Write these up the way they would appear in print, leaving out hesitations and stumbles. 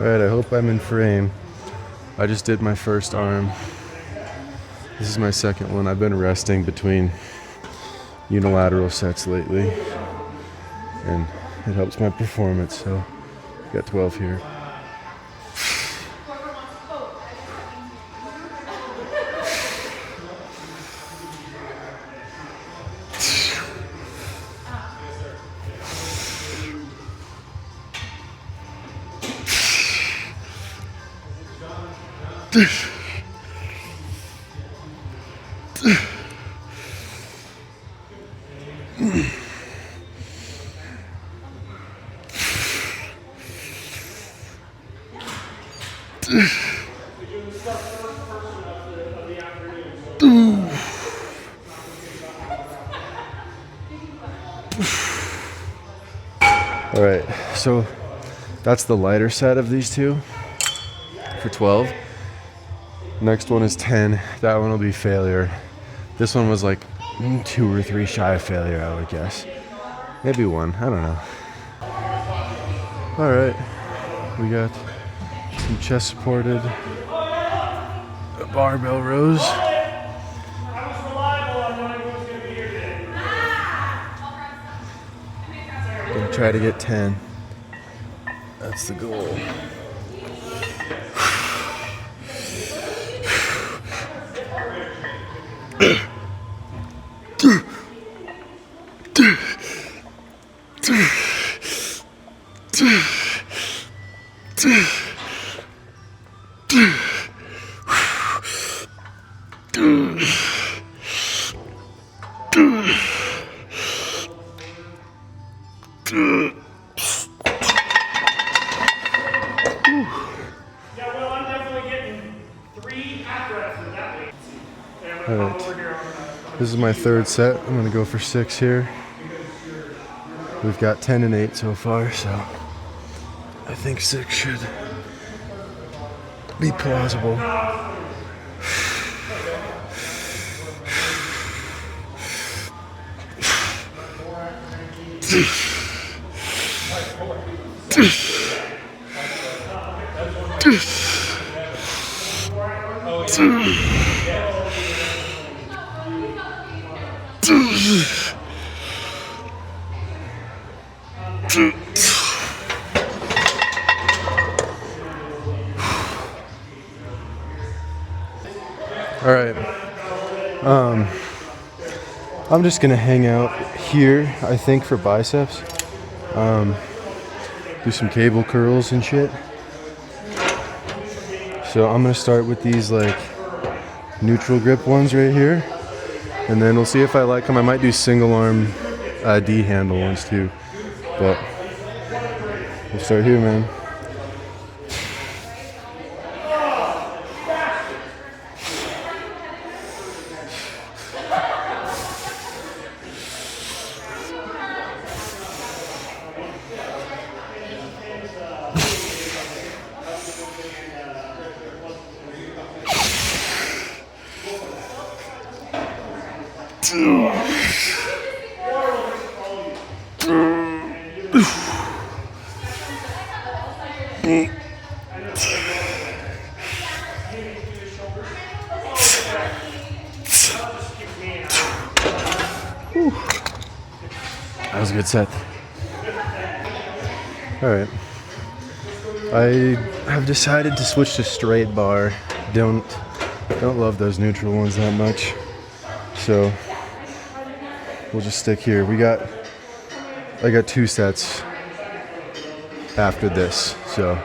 Alright, I hope I'm in frame. I just did my first arm. This is my second one. I've been resting between unilateral sets lately, and it helps my performance, so got 12 here. All right, so that's the lighter set of these two for 12. Next one is 10. That one will be failure. This one was like 2 or 3 shy of failure, I would guess. Maybe 1, I don't know. All right, we got some chest supported barbell rows. Gonna try to get 10. That's the goal. This is my third set. I'm gonna go for 6 here. We've got 10 and 8 so far, so I think 6 should be plausible. All right, I'm just gonna hang out here, I think, for biceps. Do some cable curls and shit. So I'm gonna start with these like neutral grip ones right here, and then we'll see if I like them. I might do single arm D handle ones too, but we'll start here, man. That was a good set. All right. I have decided to switch to straight bar. Don't love those neutral ones that much. So we'll just stick here. I got 2 sets after this, so.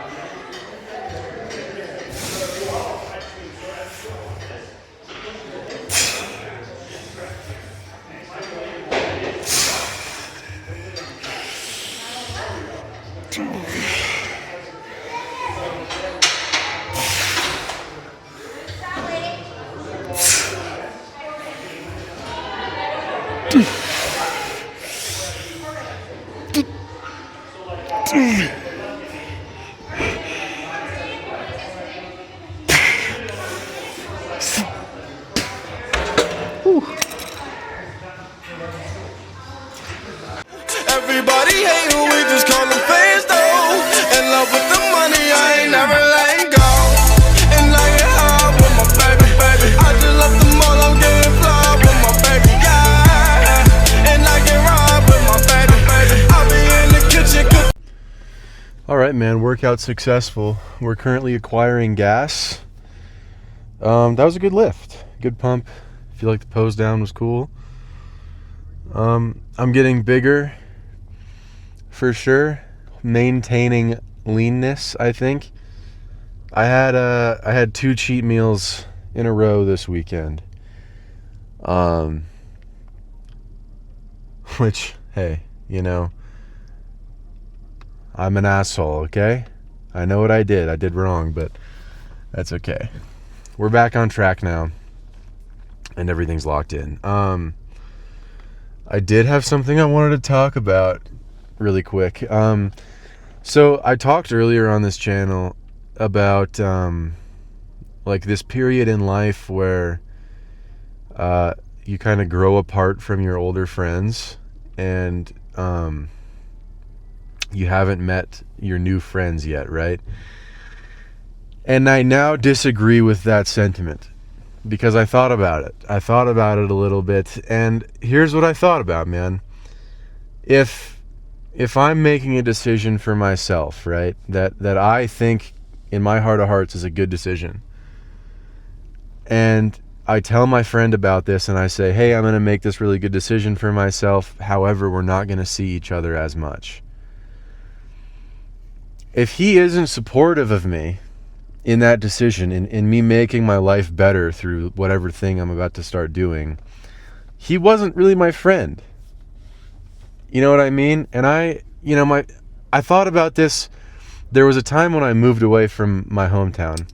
All right, man. Workout successful. We're currently acquiring gas. That was a good lift. Good pump. I feel like the pose down was cool. I'm getting bigger for sure. Maintaining leanness, I think. I had 2 cheat meals in a row this weekend. Which, hey, I'm an asshole, okay? I know what I did. I did wrong, but that's okay. We're back on track now, and everything's locked in. I did have something I wanted to talk about really quick. So I talked earlier on this channel about like this period in life where you kind of grow apart from your older friends, and you haven't met your new friends yet, right? And I now disagree with that sentiment because I thought about it. I thought about it a little bit, and here's what I thought about, man. If I'm making a decision for myself, right, that I think in my heart of hearts is a good decision, and I tell my friend about this and I say, hey, I'm going to make this really good decision for myself. However, we're not going to see each other as much. If he isn't supportive of me in that decision, in me making my life better through whatever thing I'm about to start doing, he wasn't really my friend. You know what I mean? And I thought about this. There was a time when I moved away from my hometown.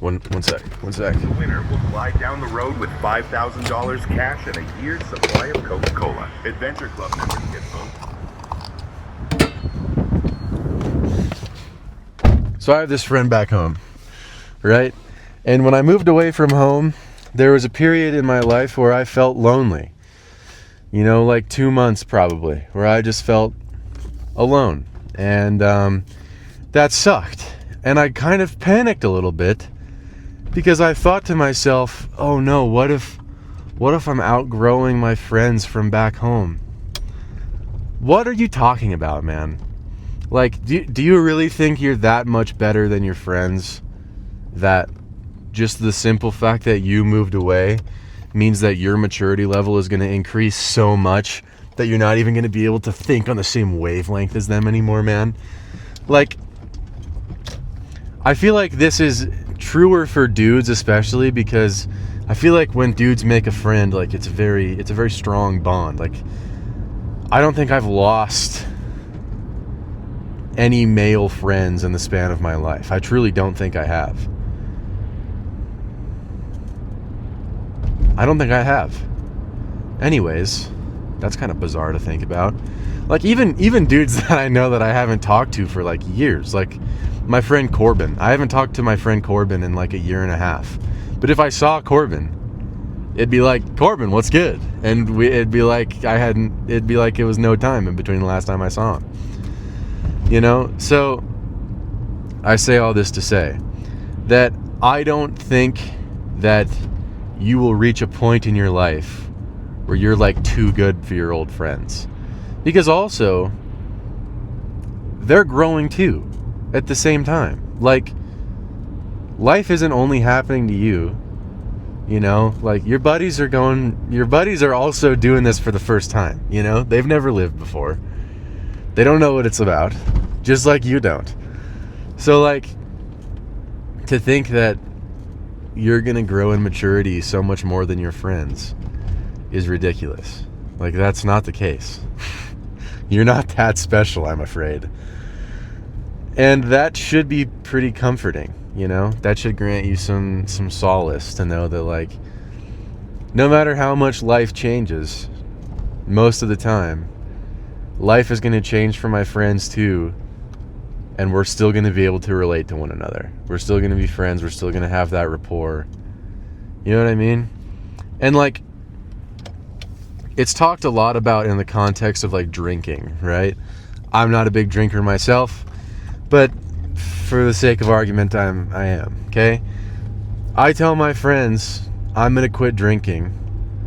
One sec. The winner will fly down the road with $5,000 cash and a year's supply of Coca-Cola. Adventure Club members get both. So I have this friend back home, right? And when I moved away from home, there was a period in my life where I felt lonely. Like 2 months probably, where I just felt alone. And that sucked. And I kind of panicked a little bit because I thought to myself, oh no, what if I'm outgrowing my friends from back home? What are you talking about, man? Like, do you really think you're that much better than your friends? That just the simple fact that you moved away means that your maturity level is going to increase so much that you're not even going to be able to think on the same wavelength as them anymore, man? Like, I feel like this is truer for dudes, especially because I feel like when dudes make a friend, like it's a very strong bond. Like, I don't think I've lost any male friends in the span of my life. I truly don't think I have. I don't think I have. Anyways, that's kind of bizarre to think about. Like, even dudes that I know that I haven't talked to for like years, like my friend Corbin. I haven't talked to my friend Corbin in like a year and a half. But if I saw Corbin, it'd be like, Corbin, what's good? And it'd be like it was no time in between the last time I saw him. So I say all this to say that I don't think that you will reach a point in your life where you're like too good for your old friends. Because also, they're growing too at the same time. Like, life isn't only happening to you. Like your buddies are also doing this for the first time. They've never lived before. They don't know what it's about, just like you don't. So, like, to think that you're gonna grow in maturity so much more than your friends is ridiculous. Like, that's not the case. You're not that special, I'm afraid. And that should be pretty comforting, That should grant you some solace to know that, like, no matter how much life changes, most of the time, life is going to change for my friends too, and we're still going to be able to relate to one another. We're still going to be friends. We're still going to have that rapport. You know what I mean? And, like, it's talked a lot about in the context of, like, drinking, right? I'm not a big drinker myself, but for the sake of argument, I am, okay? I tell my friends I'm going to quit drinking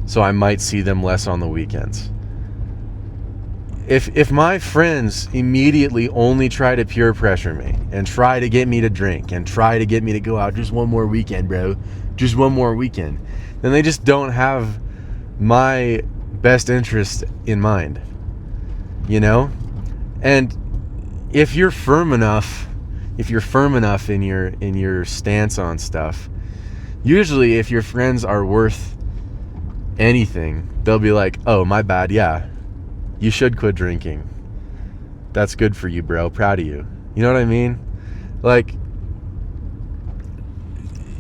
so I might see them less on the weekends. if my friends immediately only try to peer pressure me and try to get me to drink and try to get me to go out just one more weekend, bro, just one more weekend, then they just don't have my best interest in mind, you know? And if you're firm enough in your stance on stuff, usually if your friends are worth anything, they'll be like, oh, my bad, yeah, you should quit drinking. That's good for you, bro. Proud of you. You know what I mean? Like,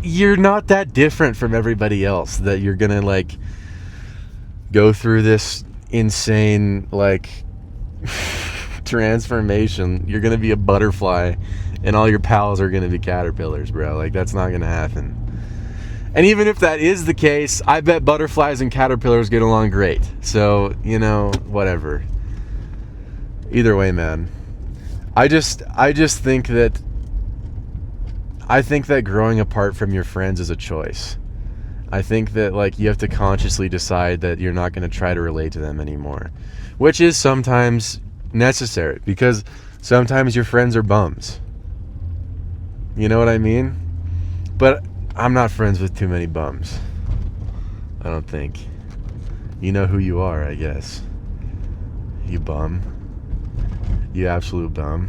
you're not that different from everybody else that you're gonna, like, go through this insane, like, transformation. You're gonna be a butterfly and all your pals are gonna be caterpillars, bro. Like, that's not gonna happen. And even if that is the case, I bet butterflies and caterpillars get along great. So, you know, whatever. Either way, man. I just think that growing apart from your friends is a choice. I think that, like, you have to consciously decide that you're not going to try to relate to them anymore, which is sometimes necessary because sometimes your friends are bums. You know what I mean? But I'm not friends with too many bums. I don't think. You know who you are, I guess. You bum. You absolute bum.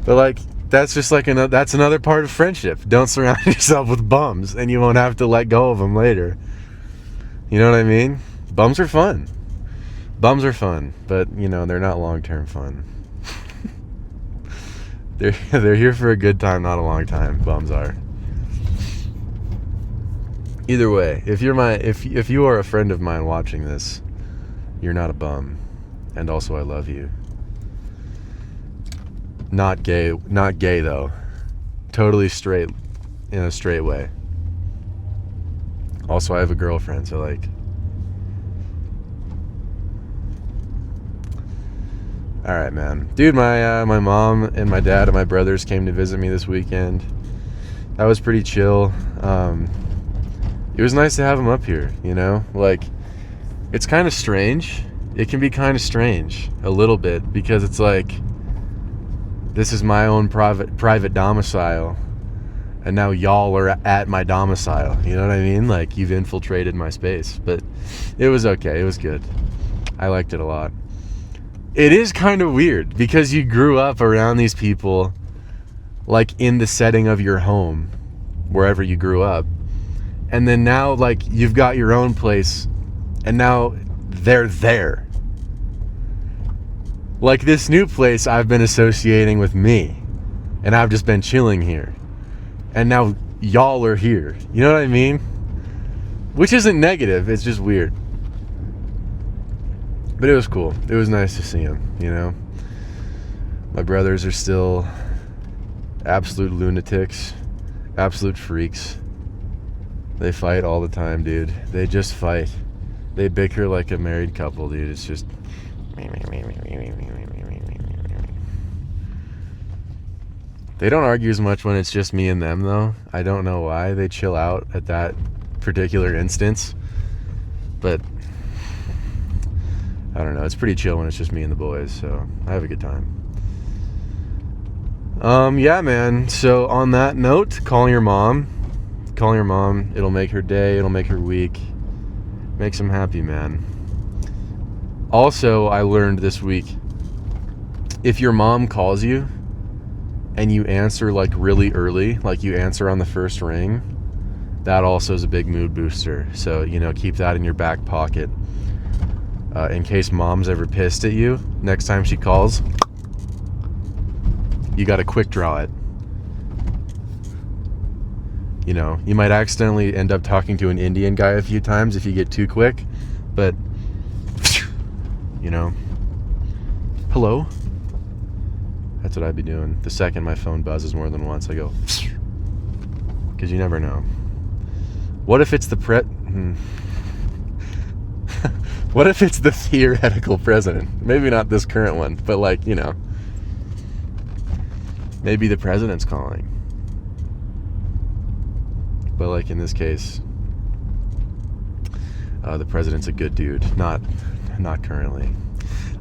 But, like, that's just like that's another part of friendship. Don't surround yourself with bums and you won't have to let go of them later. You know what I mean? Bums are fun. Bums are fun, but, you know, they're not long-term fun. They're here for a good time, not a long time. Bums are. Either way, if you are a friend of mine watching this, you're not a bum, and also I love you. Not gay though. Totally straight, in a straight way. Also, I have a girlfriend, so, like, all right, man. Dude, my mom and my dad and my brothers came to visit me this weekend. That was pretty chill. It was nice to have them up here, you know? Like, it's kind of strange. It can be kind of strange a little bit because it's like, this is my own private domicile, and now y'all are at my domicile. You know what I mean? Like, you've infiltrated my space. But it was okay. It was good. I liked it a lot. It is kind of weird because you grew up around these people, like, in the setting of your home, wherever you grew up. And then now, like, you've got your own place, and now they're there. Like, this new place I've been associating with me, and I've just been chilling here. And now y'all are here. You know what I mean? Which isn't negative, it's just weird. But it was cool. It was nice to see them, you know? My brothers are still absolute lunatics, absolute freaks. They fight all the time, dude. They just fight. They bicker like a married couple, dude. It's just... They don't argue as much when it's just me and them, though. I don't know why. They chill out at that particular instance. But... I don't know. It's pretty chill when it's just me and the boys, so I have a good time. Yeah, man. So on that note, call your mom. Call your mom. It'll make her day. It'll make her week. Makes them happy, man. Also, I learned this week, if your mom calls you and you answer, like, really early, like you answer on the first ring, that also is a big mood booster. So, you know, keep that in your back pocket. In case mom's ever pissed at you, next time she calls, you gotta quick draw it. You know, you might accidentally end up talking to an Indian guy a few times if you get too quick, but, you know, hello? That's what I'd be doing. The second my phone buzzes more than once, I go, because you never know. What if it's the what if it's the theoretical president? Maybe not this current one, but, like, you know, maybe the president's calling. But, like, in this case, the president's a good dude. Not currently.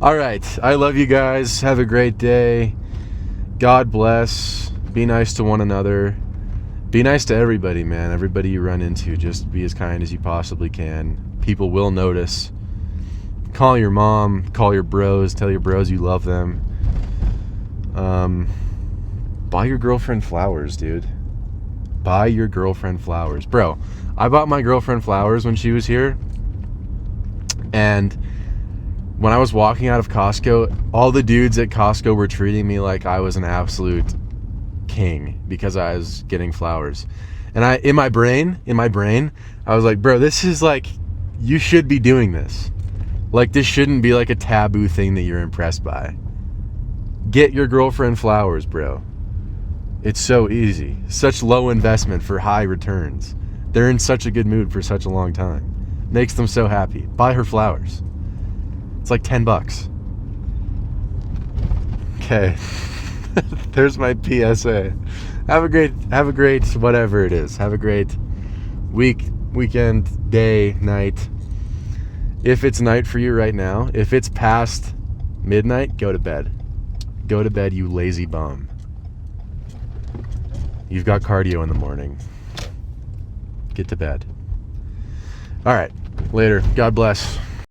All right. I love you guys. Have a great day. God bless. Be nice to one another. Be nice to everybody, man. Everybody you run into, just be as kind as you possibly can. People will notice. Call your mom, call your bros, tell your bros you love them. Buy your girlfriend flowers, dude. Buy your girlfriend flowers. Bro, I bought my girlfriend flowers when she was here. And when I was walking out of Costco, all the dudes at Costco were treating me like I was an absolute king because I was getting flowers. And in my brain, I was like, bro, this is like, you should be doing this. Like, this shouldn't be like a taboo thing that you're impressed by. Get your girlfriend flowers, bro. It's so easy. Such low investment for high returns. They're in such a good mood for such a long time. Makes them so happy. Buy her flowers. It's like $10. Okay. There's my PSA. Have a great whatever it is. Have a great weekend, day, night. If it's night for you right now, if it's past midnight, go to bed. Go to bed, you lazy bum. You've got cardio in the morning. Get to bed. All right. Later. God bless.